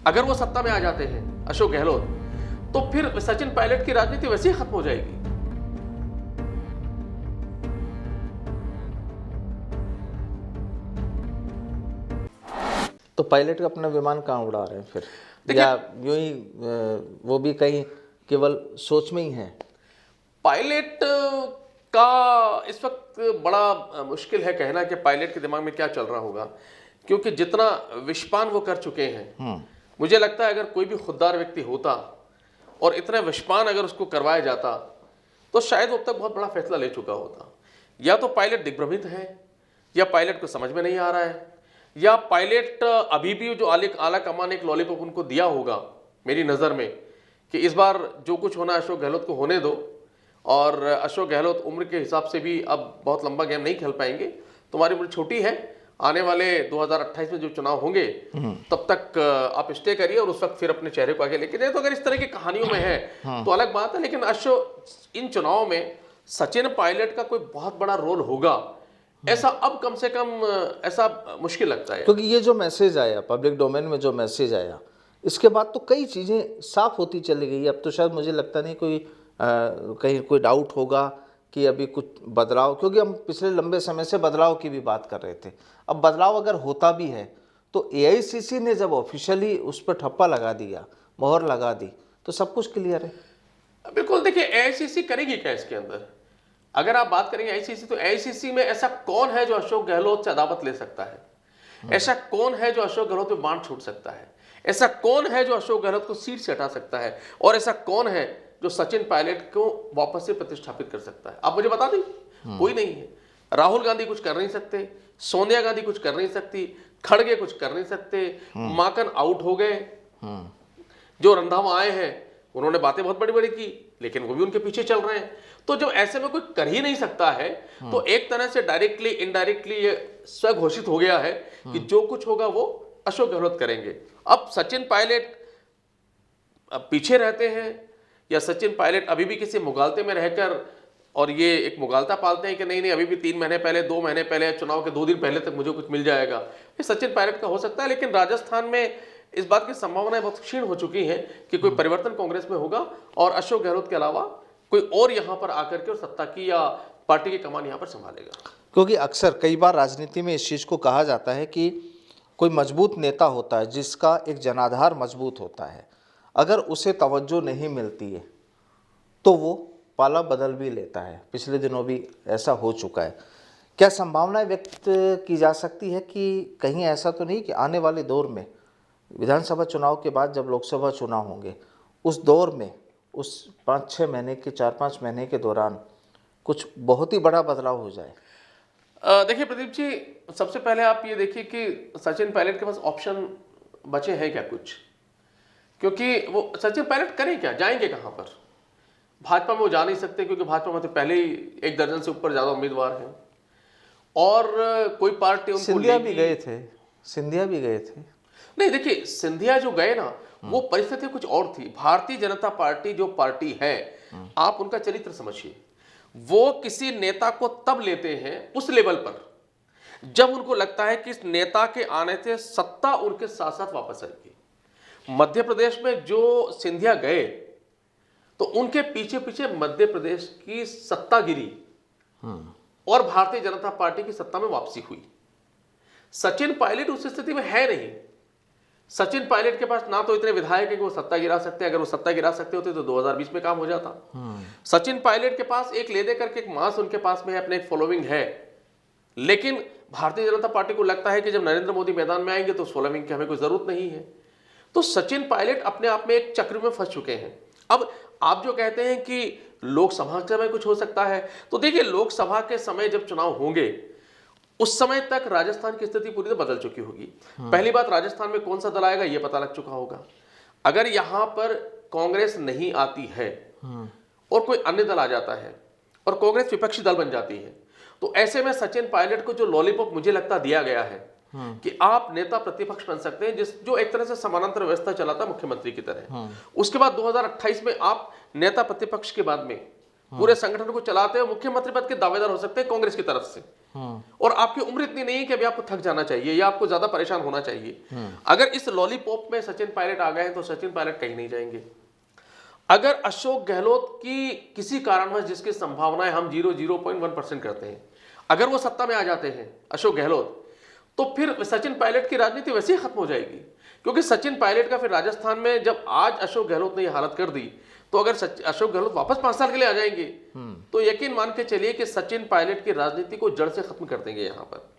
अगर वो सत्ता में आ जाते हैं अशोक गहलोत, तो फिर सचिन पायलट की राजनीति वैसे ही खत्म हो जाएगी। तो पायलट अपना विमान कहाँ उड़ा रहे हैं फिर, देखिए, या यूं ही वो भी कहीं केवल सोच में ही है? पायलट का इस वक्त बड़ा मुश्किल है कहना कि पायलट के दिमाग में क्या चल रहा होगा, क्योंकि जितना विषपान वो कर चुके हैं, मुझे लगता है अगर कोई भी खुददार व्यक्ति होता और इतना विषपान अगर उसको करवाया जाता तो शायद वो अब तक बहुत बड़ा फैसला ले चुका होता। या तो पायलट दिग्भ्रमित है, या पायलट को समझ में नहीं आ रहा है, या पायलट अभी भी जो आला कमान एक लॉलीपॉप उनको दिया होगा मेरी नज़र में कि इस बार जो कुछ होना अशोक गहलोत को होने दो, और अशोक गहलोत उम्र के हिसाब से भी अब बहुत लंबा गेम नहीं खेल पाएंगे, तुम्हारी उम्र छोटी है, आने वाले 2028 में जो चुनाव होंगे तब तक आप स्टे करिए और उस वक्त फिर अपने चेहरे को आगे लेके जाए। तो अगर इस तरह की कहानियों में है तो अलग बात है, लेकिन इन चुनाव में सचिन पायलट का कोई बहुत बड़ा रोल होगा ऐसा अब कम से कम ऐसा मुश्किल लगता है। क्योंकि ये जो मैसेज आया पब्लिक डोमेन में, जो मैसेज आया, इसके बाद तो कई चीज़ें साफ होती चली गई। अब तो शायद मुझे लगता नहीं कोई कहीं कोई डाउट होगा कि अभी कुछ बदलाव, क्योंकि हम पिछले लंबे समय से बदलाव की भी बात कर रहे थे। अब बदलाव अगर होता भी है तो एआईसीसी ने जब ऑफिशियली उस पर ठप्पा लगा दिया, मोहर लगा दी, तो सब कुछ क्लियर है। बिल्कुल, देखिए एआईसीसी करेगी क्या इसके अंदर? अगर आप बात करेंगे एआईसीसी, तो एआईसीसी में ऐसा कौन है जो अशोक गहलोत से अदावत ले सकता है? ऐसा कौन है जो अशोक गहलोत पे बांध छूट सकता है? ऐसा कौन है जो अशोक गहलोत को सीट से हटा सकता है? और ऐसा कौन है जो सचिन पायलट को वापस से प्रतिष्ठापित कर सकता है? आप मुझे बता दें, कोई नहीं है। राहुल गांधी कुछ कर नहीं सकते, सोनिया गांधी कुछ कर नहीं सकती, खड़गे कुछ कर नहीं सकते, माकन आउट हो गए, जो रंधावा आए हैं उन्होंने बातें बहुत बड़ी बड़ी की, लेकिन वो भी उनके पीछे चल रहे हैं। तो जब ऐसे में कोई कर ही नहीं सकता है तो एक तरह से डायरेक्टली इनडायरेक्टली ये स्वघोषित हो गया है कि जो कुछ होगा वो अशोक गहलोत करेंगे। अब सचिन पायलट पीछे रहते हैं या सचिन पायलट अभी भी किसी मुगालते में रहकर और ये एक मुगालता पालते हैं कि नहीं नहीं अभी भी 3 महीने पहले, 2 महीने पहले, चुनाव के 2 दिन पहले तक मुझे कुछ मिल जाएगा, ये सचिन पायलट का हो सकता है। लेकिन राजस्थान में इस बात की संभावनाएं बहुत क्षीण हो चुकी हैं कि कोई परिवर्तन कांग्रेस में होगा और अशोक गहलोत के अलावा कोई और यहां पर आकर के और सत्ता की या पार्टी की कमान यहां पर संभालेगा। क्योंकि अक्सर कई बार राजनीति में इस चीज़ को कहा जाता है कि कोई मजबूत नेता होता है जिसका एक जनाधार मजबूत होता है, अगर उसे तवज्जो नहीं मिलती है तो वो पाला बदल भी लेता है। पिछले दिनों भी ऐसा हो चुका है। क्या संभावनाएं व्यक्त की जा सकती है कि कहीं ऐसा तो नहीं कि आने वाले दौर में विधानसभा चुनाव के बाद जब लोकसभा चुनाव होंगे उस दौर में, उस 5-6 महीने के 4-5 महीने के दौरान कुछ बहुत ही बड़ा बदलाव हो जाए? देखिए प्रदीप जी, सबसे पहले आप ये देखिए कि सचिन पायलट के पास ऑप्शन बचे हैं क्या कुछ? क्योंकि वो सचिन पायलट करें क्या, जाएंगे कहां पर? भाजपा में वो जा नहीं सकते क्योंकि भाजपा में तो पहले ही 1 दर्जन से ऊपर ज्यादा उम्मीदवार हैं और कोई पार्टी उनको सिंधिया भी गए थे, सिंधिया भी गए थे। नहीं, देखिए सिंधिया जो गए ना, वो परिस्थिति कुछ और थी। भारतीय जनता पार्टी जो पार्टी है, आप उनका चरित्र समझिए, वो किसी नेता को तब लेते हैं उस लेवल पर जब उनको लगता है कि इस नेता के आने से सत्ता उनके साथ साथ वापस आएगी। मध्य प्रदेश में जो सिंधिया गए तो उनके पीछे पीछे मध्य प्रदेश की सत्ता गिरी और भारतीय जनता पार्टी की सत्ता में वापसी हुई। सचिन पायलट उस स्थिति में है नहीं। सचिन पायलट के पास ना तो इतने विधायक है कि वो सत्ता गिरा सकते हैं। अगर वो सत्ता गिरा सकते होते तो 2020 में काम हो जाता। सचिन पायलट के पास एक ले दे करके एक मास उनके पास में है, अपने एक फॉलोइंग है, लेकिन भारतीय जनता पार्टी को लगता है कि जब नरेंद्र मोदी मैदान में आएंगे तो फॉलोइंग की हमें कोई जरूरत नहीं है। तो सचिन पायलट अपने आप में एक चक्र में फंस चुके हैं। अब आप जो कहते हैं कि लोकसभा के समय कुछ हो सकता है, तो देखिए लोकसभा के समय जब चुनाव होंगे उस समय तक राजस्थान की स्थिति पूरी तरह बदल चुकी होगी। पहली बात, राजस्थान में कौन सा दल आएगा यह पता लग चुका होगा। अगर यहां पर कांग्रेस नहीं आती है और कोई अन्य दल आ जाता है और कांग्रेस विपक्षी दल बन जाती है, तो ऐसे में सचिन पायलट को जो लॉलीपॉप मुझे लगता दिया गया है कि आप नेता प्रतिपक्ष बन सकते हैं, जो एक तरह से समानांतर व्यवस्था चलाता मुख्यमंत्री की तरह। उसके बाद 2028 में आप नेता प्रतिपक्ष के बाद में पूरे संगठन को चलाते हो, मुख्यमंत्री पद के दावेदार हो सकते हैं कांग्रेस की तरफ से। और आपकी उम्र इतनी नहीं है कि अभी आपको थक जाना चाहिए या आपको ज्यादा परेशान होना चाहिए। अगर इस लॉलीपॉप में सचिन पायलट आ गए हैं तो सचिन पायलट कहीं नहीं जाएंगे। अगर अशोक गहलोत की किसी कारणवश, जिसकी संभावनाएं हम 0.1% करते हैं, अगर वो सत्ता में आ जाते हैं अशोक गहलोत, तो फिर सचिन पायलट की राजनीति वैसे ही खत्म हो जाएगी। क्योंकि सचिन पायलट का फिर राजस्थान में, जब आज अशोक गहलोत ने ये हालत कर दी, तो अगर अशोक गहलोत वापस 5 साल के लिए आ जाएंगे तो यकीन मान के चलिए कि सचिन पायलट की राजनीति को जड़ से खत्म कर देंगे यहां पर।